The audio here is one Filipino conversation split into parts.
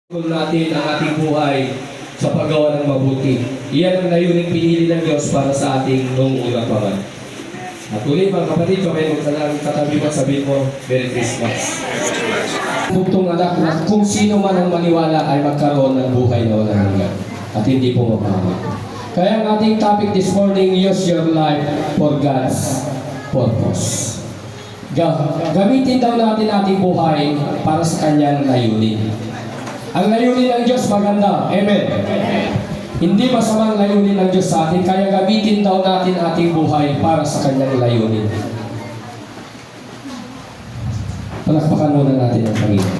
natin ang ating buhay sa paggawa ng mabuti. Iyan ang layuning pinili ng Diyos para sa ating noong una pa man. At ulit mga kapatid, kamay magsalang katabi mo, sabihin mo, Merry Christmas. Buktong anak na kung sino man ang maniwala ay magkaroon ng buhay na walang hanggan at hindi po mapahama. Kaya ang ating topic this morning, use your life for God's purpose. Gamitin daw natin ating buhay para sa kanyang layunin. Ang layunin ng Diyos maganda. Amen. Hindi masamang layunin ng Diyos sa atin, kaya gamitin daw natin ating buhay para sa kanyang layunin. Palakpakan muna natin ang Panginoon.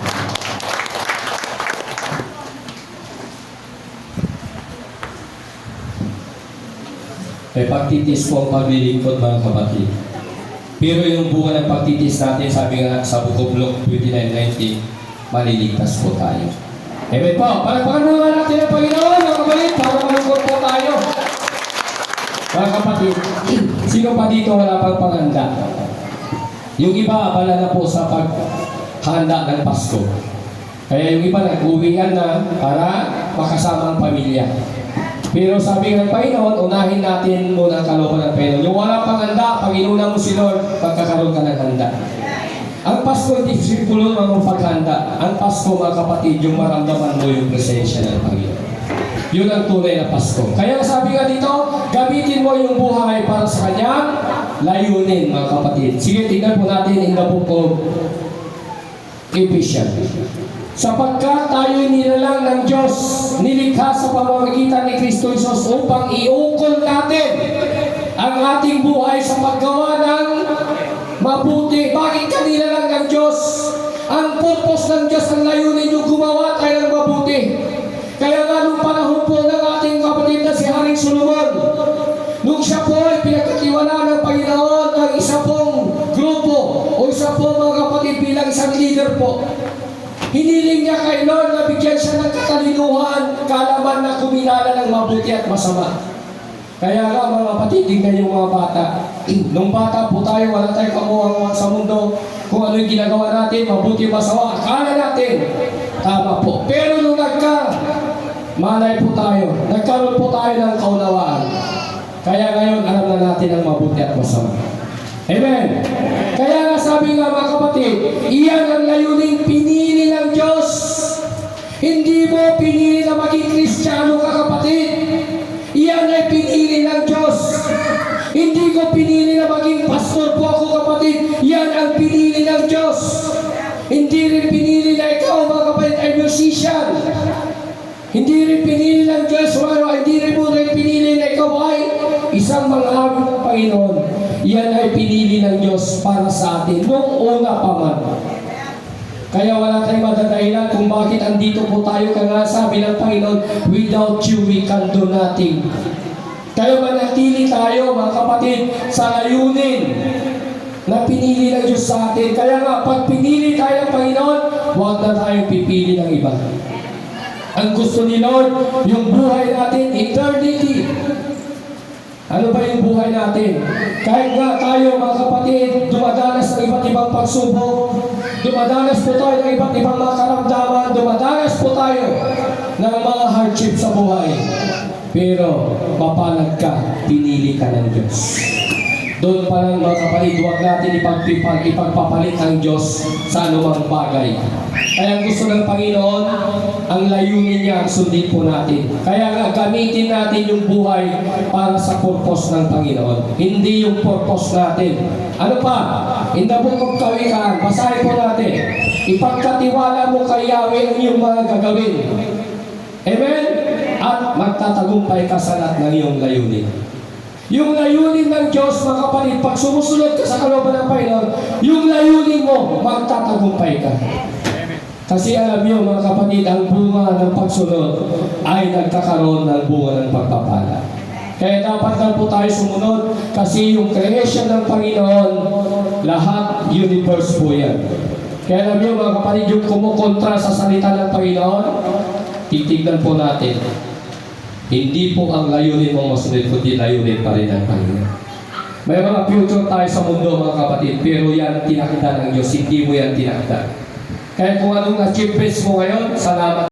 May pagtitis po ang paglilingkod mga kapatid. Pero yung bunga ng pagtitis natin, sabi nga sa Book of Luke 29:19, maliligtas po tayo. Amen po. Palakpakan muna natin ang Panginoon, mga kapatid, para malungkot po tayo. Mga kapatid, sino pa dito wala pang panghanda? Yung iba, abala na po sa paghanda ng Pasko. Kaya yung iba, nag-uwihan na para makasama ang pamilya. Pero sabi ng Panginoon, unahin natin muna ang kalooban ng Panginoon. Yung wala pang handa, Panginoon mo si Lord, pagkakaroon ka ng handa. Ang Pasko hindi sikulo ng paghanda. Ang Pasko, mga kapatid, yung maramdaman mo yung presensya ng Panginoon. Yun ang tunay na Pasko. Kaya sabi nga dito, gamitin mo yung buhay para sa kanyang layunin, mga kapatid. Sige, tingnan po natin in the book of Ephesians. Sapagkat tayo'y nilalang ng Diyos, nilikha sa pamamagitan ni Kristo Jesus upang iukol natin ang ating buhay sa paggawa ng mabuti. Bakit kanila lang ng Diyos? Ang purpose ng Diyos, ang layunin yung gumawa tayo ng mabuti. Kaya nga nung panahon po ng ating kapatid na si Haring Solomon, nung siya po ay pinagkatiwala ng Panginoon ng isa pong grupo o isa pong mga kapatid bilang isang leader po, hiniling niya kay Lord na bigyan siya ng katalinuhan, kaalaman na kumilala ng mabuti at masama. Kaya nga mga kapatid, tingnan yung mga bata. Nung bata po tayo, wala tayong kamuha sa mundo. Kung ano yung ginagawa natin, mabuti masama, akala natin tama po. Pero nung malay po tayo, nagkaroon po tayo ng kaunawaan. Kaya ngayon, alam na natin ang mabuti at masama. Amen. Kaya nga sabi nga mga kapatid, iyan ang layuning pinili ng Diyos. Hindi mo pinili na maging Kristiyano ka kapatid. Iyan ay pinili ng Diyos. Hindi ko pinili na maging pastor po ako kapatid. Yan ang pinili ng Diyos. Hindi rin pinili na ikaw mga kapatid ay musician. Hindi rin pinili ng Diyos. Hindi rin mo rin pinili na ikaw ay isang manghari ng Panginoon. Yan ay pinili ng Diyos para sa atin noong una pa man. Kaya wala tayong madadahilan kung bakit andito po tayo. Kaya sabi ng Panginoon, without you we can do nothing. Kaya manatili tayo mga kapatid sa layunin na pinili ng Diyos sa atin. Kaya nga, pag pinili tayo ng Panginoon, huwag na tayong pipili ng iba. Ang gusto ni Lord, yung buhay natin, eternity. Ano ba yung buhay natin? Kahit nga tayo mga kapatid, dumadanas ng iba't ibang pagsubok, dumadanas po tayo ng iba't ibang mga karamdaman, dumadanas po tayo ng mga hardship sa buhay. Pero, mapalad ka, pinili ka ng Diyos. Doon pa lang mga kapatid, huwag natin ipagpapalit ang Diyos sa anumang bagay. Kaya gusto ng Panginoon, ang layunin niya, ang sundin po natin. Kaya nga, gamitin natin yung buhay para sa purpose ng Panginoon. Hindi yung purpose natin. Ano pa? In the book of Kawikaan, basahin po natin. Ipagkatiwala mo kay Yahweh ang iyong mga gagawin. Amen? At magtatagumpay ka sa lahat ng iyong layunin. Yung layunin ng Diyos, mga kapatid, pag sumusunod ka sa kalooban ng Panginoon, yung layunin mo, magtatagumpay ka. Kasi alam niyo mga kapatid, ang bunga ng pagsunod ay nagkakaroon ng bunga ng pagpapala. Kaya dapat lang po tayo sumunod kasi yung creation ng Panginoon, lahat universe po yan. Kaya alam niyo mga kapatid, yung kumukontra sa salita ng Panginoon, titignan po natin. Hindi po ang layunin mong masunod, kundi layunin pa rin ang Panginoon. May mga future tayo sa mundo mga kapatid, pero yan tinakita ng Diyos, hindi mo yan tinakita. Kaya kung anong achievements mo ngayon, salamat